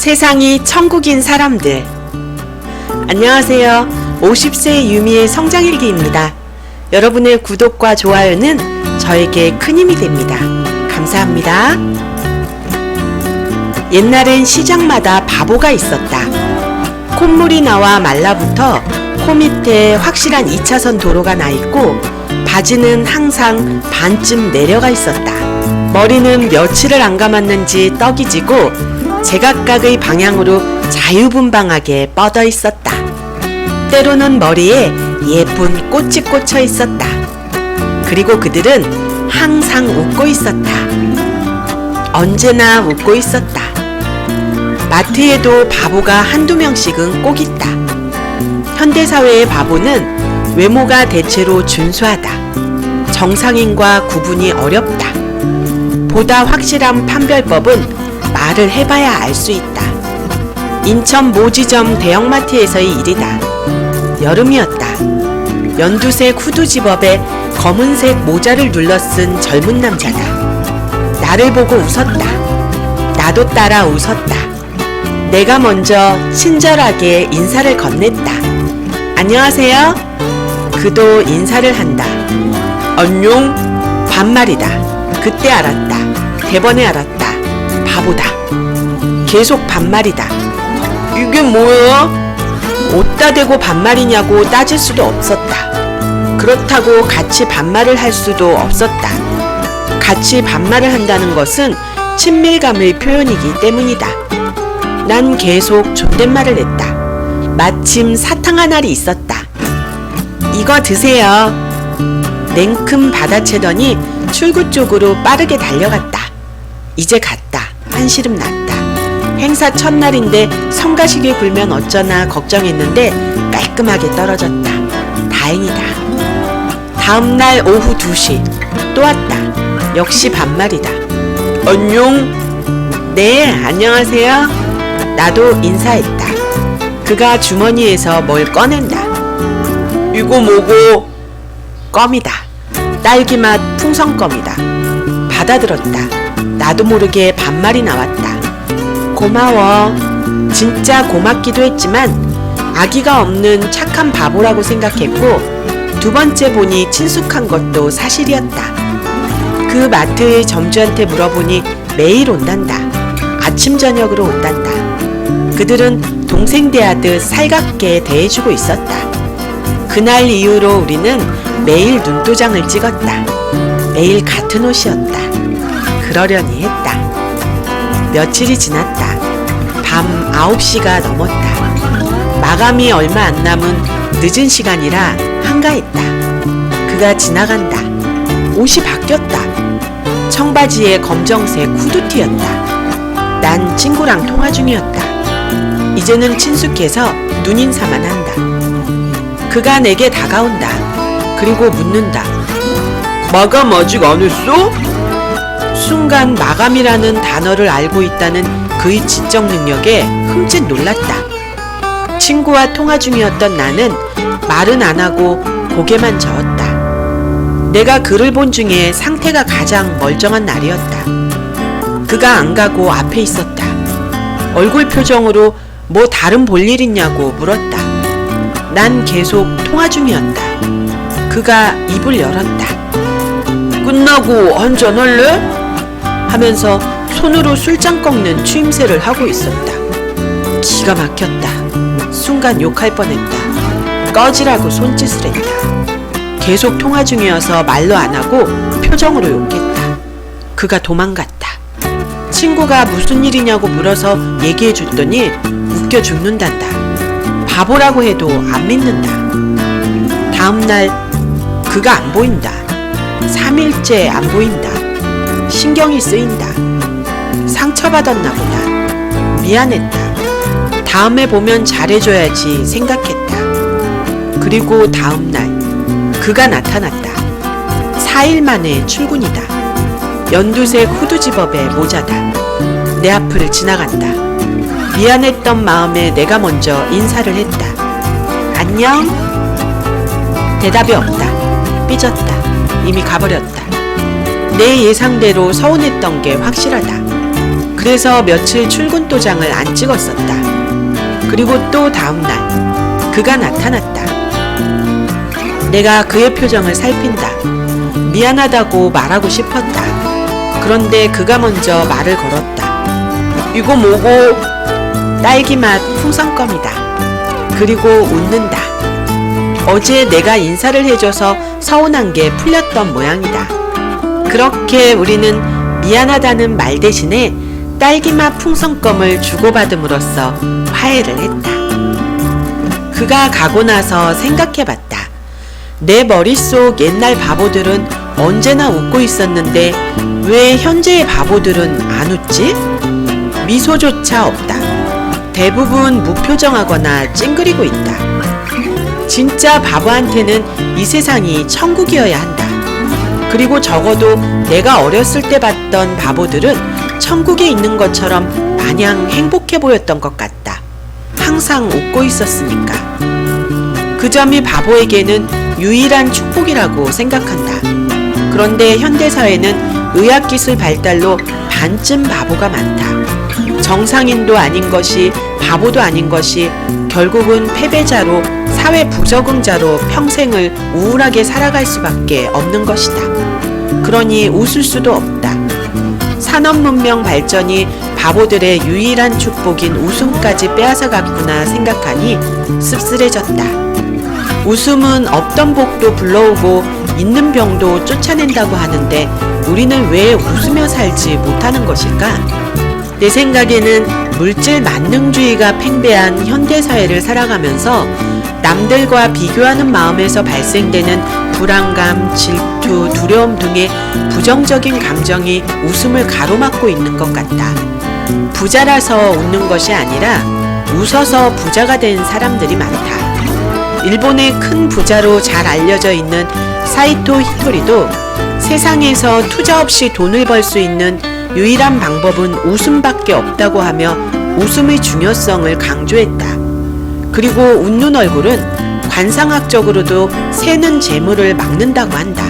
세상이 천국인 사람들. 안녕하세요. 50세 유미의 성장일기입니다. 여러분의 구독과 좋아요는 저에게 큰 힘이 됩니다. 감사합니다. 옛날엔 시장마다 바보가 있었다. 콧물이 나와 말라붙어 코 밑에 확실한 2차선 도로가 나 있고 바지는 항상 반쯤 내려가 있었다. 머리는 며칠을 안 감았는지 떡이 지고 제각각의 방향으로 자유분방하게 뻗어 있었다. 때로는 머리에 예쁜 꽃이 꽂혀 있었다. 그리고 그들은 항상 웃고 있었다. 언제나 웃고 있었다. 마트에도 바보가 한두 명씩은 꼭 있다. 현대사회의 바보는 외모가 대체로 준수하다. 정상인과 구분이 어렵다. 보다 확실한 판별법은 말을 해봐야 알 수 있다. 인천 모지점 대형마트에서의 일이다. 여름이었다. 연두색 후드 집업에 검은색 모자를 눌러 쓴 젊은 남자다. 나를 보고 웃었다. 나도 따라 웃었다. 내가 먼저 친절하게 인사를 건넸다. 안녕하세요. 그도 인사를 한다. 안녕. 반말이다. 그때 알았다. 대번에 알았다. 바보다. 계속 반말이다. 이게 뭐야? 어디다 대고 반말이냐고 따질 수도 없었다. 그렇다고 같이 반말을 할 수도 없었다. 같이 반말을 한다는 것은 친밀감의 표현이기 때문이다. 난 계속 존댓말을 했다. 마침 사탕 날이 있었다. 이거 드세요. 냉큼 받아채더니 출구 쪽으로 빠르게 달려갔다. 이제 갔다. 한시름 났다. 행사 첫날인데 성가시게 굴면 어쩌나 걱정했는데 깔끔하게 떨어졌다. 다행이다. 다음날 오후 2시 또 왔다. 역시 반말이다. 안녕. 네, 안녕하세요. 나도 인사했다. 그가 주머니에서 뭘 꺼낸다. 이거 뭐고? 껌이다. 딸기맛 풍선껌이다. 받아들었다. 나도 모르게 반말이 나왔다. 고마워. 진짜 고맙기도 했지만 아기가 없는 착한 바보라고 생각했고 두 번째 보니 친숙한 것도 사실이었다. 그 마트의 점주한테 물어보니 매일 온단다. 아침 저녁으로 온단다. 그들은 동생 대하듯 살갑게 대해주고 있었다. 그날 이후로 우리는 매일 눈도장을 찍었다. 매일 같은 옷이었다. 그러려니 했다. 며칠이 지났다. 밤 9시가 넘었다. 마감이 얼마 안 남은 늦은 시간이라 한가했다. 그가 지나간다. 옷이 바뀌었다. 청바지에 검정색 후드티였다. 난 친구랑 통화 중이었다. 이제는 친숙해서 눈인사만 한다. 그가 내게 다가온다. 그리고 묻는다. 마감 아직 안 했어? 순간 마감이라는 단어를 알고 있다는 그의 지적 능력에 흠칫 놀랐다. 친구와 통화 중이었던 나는 말은 안 하고 고개만 저었다. 내가 그를 본 중에 상태가 가장 멀쩡한 날이었다. 그가 안 가고 앞에 있었다. 얼굴 표정으로 뭐 다른 볼일 있냐고 물었다. 난 계속 통화 중이었다. 그가 입을 열었다. 끝나고 한잔 할래? 하면서 손으로 술잔 꺾는 추임새를 하고 있었다. 기가 막혔다. 순간 욕할 뻔했다. 꺼지라고 손짓을 했다. 계속 통화 중이어서 말로 안 하고 표정으로 욕했다. 그가 도망갔다. 친구가 무슨 일이냐고 물어서 얘기해 줬더니 웃겨 죽는단다. 바보라고 해도 안 믿는다. 다음날 그가 안 보인다. 3일째 안 보인다. 신경이 쓰인다. 상처받았나 보다. 미안했다. 다음에 보면 잘해줘야지 생각했다. 그리고 다음날 그가 나타났다. 4일 만에 출근이다. 연두색 후드 집업에 모자다. 내 앞을 지나간다. 미안했던 마음에 내가 먼저 인사를 했다. 안녕? 대답이 없다. 삐졌다. 이미 가버렸다. 내 예상대로 서운했던 게 확실하다. 그래서 며칠 출근 도장을 안 찍었었다. 그리고 또 다음날 그가 나타났다. 내가 그의 표정을 살핀다. 미안하다고 말하고 싶었다. 그런데 그가 먼저 말을 걸었다. 이거 뭐고? 딸기맛 풍선껌이다. 그리고 웃는다. 어제 내가 인사를 해줘서 서운한 게 풀렸던 모양이다. 그렇게 우리는 미안하다는 말 대신에 딸기맛 풍선껌을 주고받음으로써 화해를 했다. 그가 가고 나서 생각해봤다. 내 머릿속 옛날 바보들은 언제나 웃고 있었는데 왜 현재의 바보들은 안 웃지? 미소조차 없다. 대부분 무표정하거나 찡그리고 있다. 진짜 바보한테는 이 세상이 천국이어야 한다. 그리고 적어도 내가 어렸을 때 봤던 바보들은 천국에 있는 것처럼 마냥 행복해 보였던 것 같다. 항상 웃고 있었으니까. 그 점이 바보에게는 유일한 축복이라고 생각한다. 그런데 현대사회는 의학기술 발달로 반쯤 바보가 많다. 정상인도 아닌 것이 바보도 아닌 것이 결국은 패배자로 사회 부적응자로 평생을 우울하게 살아갈 수밖에 없는 것이다. 그러니 웃을 수도 없다. 산업문명 발전이 바보들의 유일한 축복인 웃음까지 빼앗아갔구나 생각하니 씁쓸해졌다. 웃음은 없던 복도 불러오고 있는 병도 쫓아낸다고 하는데 우리는 왜 웃으며 살지 못하는 것일까? 내 생각에는 물질 만능주의가 팽배한 현대사회를 살아가면서 남들과 비교하는 마음에서 발생되는 불안감, 질투, 두려움 등의 부정적인 감정이 웃음을 가로막고 있는 것 같다. 부자라서 웃는 것이 아니라 웃어서 부자가 된 사람들이 많다. 일본의 큰 부자로 잘 알려져 있는 사이토 히토리도 세상에서 투자 없이 돈을 벌 수 있는 유일한 방법은 웃음밖에 없다고 하며 웃음의 중요성을 강조했다. 그리고 웃는 얼굴은 관상학적으로도 새는 재물을 막는다고 한다.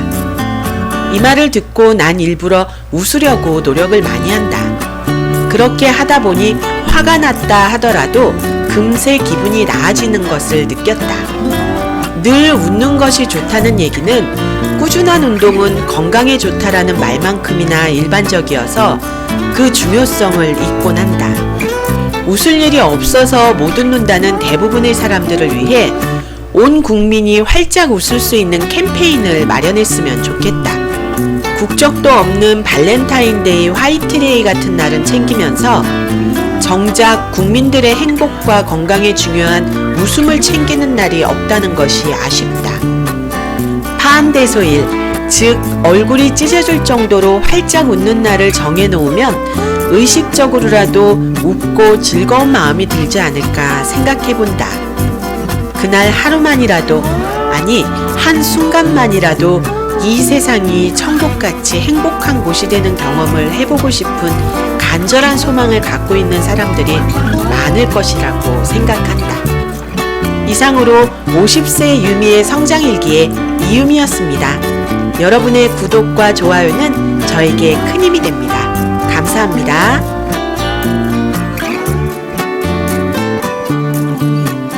이 말을 듣고 난 일부러 웃으려고 노력을 많이 한다. 그렇게 하다 보니 화가 났다 하더라도 금세 기분이 나아지는 것을 느꼈다. 늘 웃는 것이 좋다는 얘기는 꾸준한 운동은 건강에 좋다라는 말만큼이나 일반적이어서 그 중요성을 잊곤 한다. 웃을 일이 없어서 못 웃는다는 대부분의 사람들을 위해 온 국민이 활짝 웃을 수 있는 캠페인을 마련했으면 좋겠다. 국적도 없는 발렌타인데이, 화이트데이 같은 날은 챙기면서 정작 국민들의 행복과 건강에 중요한 웃음을 챙기는 날이 없다는 것이 아쉽다. 파한대소일, 즉 얼굴이 찢어질 정도로 활짝 웃는 날을 정해놓으면 의식적으로라도 웃고 즐거운 마음이 들지 않을까 생각해본다. 그날 하루만이라도, 아니 한순간만이라도 이 세상이 천국같이 행복한 곳이 되는 경험을 해보고 싶은 간절한 소망을 갖고 있는 사람들이 많을 것이라고 생각한다. 이상으로 50세 유미의 성장일기의 이유미였습니다. 여러분의 구독과 좋아요는 저에게 큰 힘이 됩니다. 감사합니다.